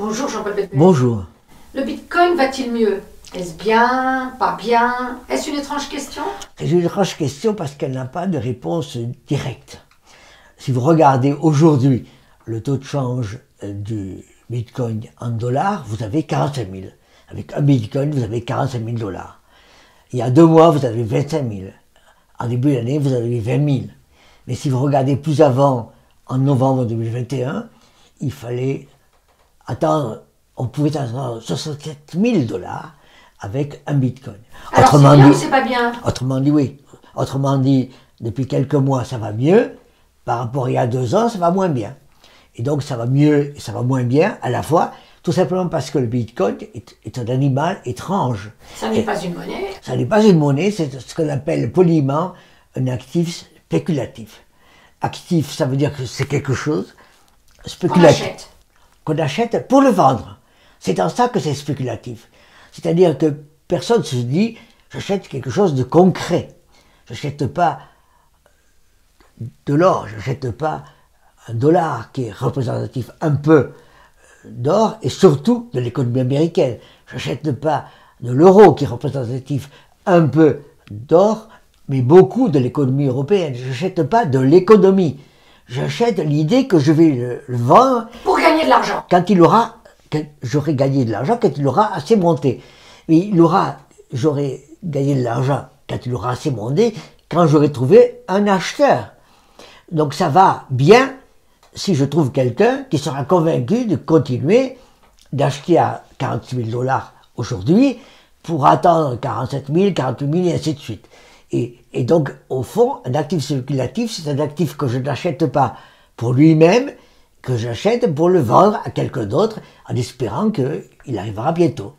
Bonjour Jean-Paul Betbé. Bonjour. Le Bitcoin va-t-il mieux? Est-ce bien? Pas bien? Est-ce une étrange question? C'est une étrange question parce qu'elle n'a pas de réponse directe. Si vous regardez aujourd'hui le taux de change du Bitcoin en dollars, vous avez 45 000. Avec un Bitcoin, vous avez 45 000 dollars. Il y a 2 mois, vous avez 25 000. En début d'année, vous avez 20 000. Mais si vous regardez plus avant, en novembre 2021, il fallait attendre, on pouvait attendre 67 000 dollars avec un Bitcoin. Alors c'est bien ou c'est pas bien? Autrement dit, oui. Autrement dit, depuis quelques mois, ça va mieux. Par rapport à il y a 2 ans, ça va moins bien. Et donc, ça va mieux et ça va moins bien à la fois, tout simplement parce que le Bitcoin est un animal étrange. Ça n'est pas une monnaie. Ça n'est pas une monnaie, c'est ce qu'on appelle poliment un actif spéculatif. Actif, ça veut dire que c'est quelque chose spéculatif. Qu'on achète pour le vendre. C'est en ça que c'est spéculatif. C'est-à-dire que personne se dit, j'achète quelque chose de concret. Je n'achète pas de l'or, je n'achète pas un dollar qui est représentatif un peu d'or et surtout de l'économie américaine. Je n'achète pas de l'euro qui est représentatif un peu d'or, mais beaucoup de l'économie européenne. Je n'achète pas de l'économie. J'achète l'idée que je vais le vendre pour gagner de l'argent. Quand j'aurai gagné de l'argent, quand il aura assez monté. Mais j'aurai gagné de l'argent quand il aura assez monté, quand j'aurai trouvé un acheteur. Donc ça va bien si je trouve quelqu'un qui sera convaincu de continuer d'acheter à 46 000 dollars aujourd'hui pour attendre 47 000, 48 000 et ainsi de suite. Et donc, au fond, un actif spéculatif, c'est un actif que je n'achète pas pour lui-même, que j'achète pour le vendre à quelqu'un d'autre en espérant qu'il arrivera bientôt.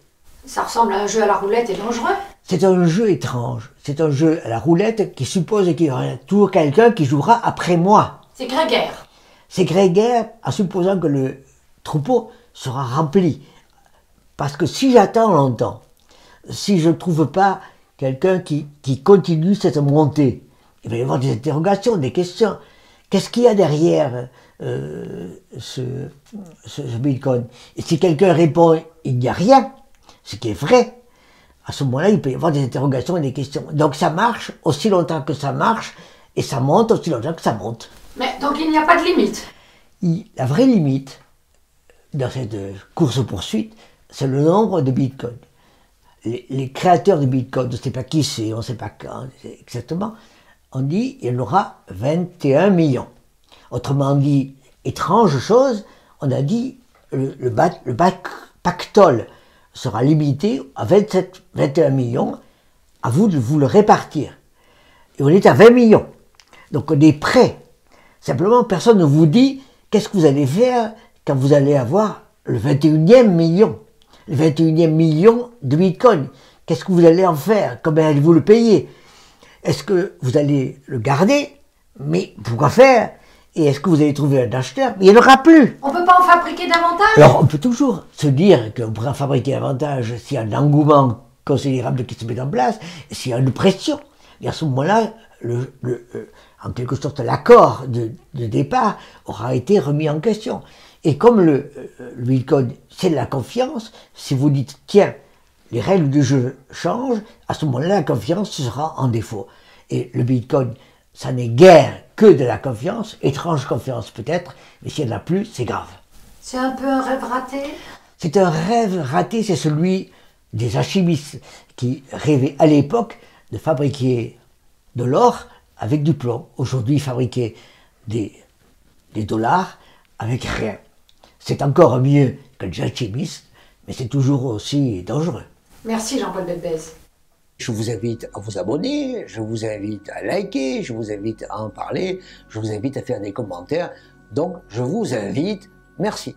Ça ressemble à un jeu à la roulette et dangereux. C'est un jeu étrange. C'est un jeu à la roulette qui suppose qu'il y aura toujours quelqu'un qui jouera après moi. C'est grégaire. C'est grégaire en supposant que le troupeau sera rempli. Parce que si j'attends longtemps, si je ne trouve pas quelqu'un qui continue cette montée, il va y avoir des interrogations, des questions. Qu'est-ce qu'il y a derrière ce Bitcoin? Et si quelqu'un répond il n'y a rien, ce qui est vrai, à ce moment-là, il peut y avoir des interrogations et des questions. Donc ça marche aussi longtemps que ça marche, et ça monte aussi longtemps que ça monte. Mais donc il n'y a pas de limite? La vraie limite dans cette course-poursuite, c'est le nombre de bitcoins. Les créateurs de bitcoin, on ne sait pas qui c'est, on ne sait pas quand, exactement, on dit qu'il y en aura 21 millions. Autrement dit, étrange chose, on a dit le pactole sera limité à 21 millions, à vous de vous le répartir. Et on est à 20 millions. Donc on est prêt. Simplement, personne ne vous dit qu'est-ce que vous allez faire quand vous allez avoir le 21e million. Le 21e million de bitcoin. Qu'est-ce que vous allez en faire? Combien allez-vous le payer? Est-ce que vous allez le garder? Mais pourquoi faire? Et est-ce que vous allez trouver un acheteur? Mais il n'y en aura plus. On ne peut pas en fabriquer davantage? Alors on peut toujours se dire qu'on pourra fabriquer davantage s'il y a un engouement considérable qui se met en place, et s'il y a une pression. Et à ce moment-là, en quelque sorte, l'accord de départ aura été remis en question. Et comme le Bitcoin, c'est de la confiance, si vous dites, tiens, les règles du jeu changent, à ce moment-là, la confiance sera en défaut. Et le Bitcoin, ça n'est guère que de la confiance, étrange confiance peut-être, mais s'il n'y en a plus, c'est grave. C'est un peu un rêve raté? C'est un rêve raté, c'est celui des alchimistes qui rêvaient à l'époque de fabriquer de l'or avec du plomb. Aujourd'hui, fabriquer des dollars avec rien. C'est encore mieux que les alchimistes, mais c'est toujours aussi dangereux. Merci Jean-Paul Betbé. Je vous invite à vous abonner, je vous invite à liker, je vous invite à en parler, je vous invite à faire des commentaires. Donc, je vous invite. Merci.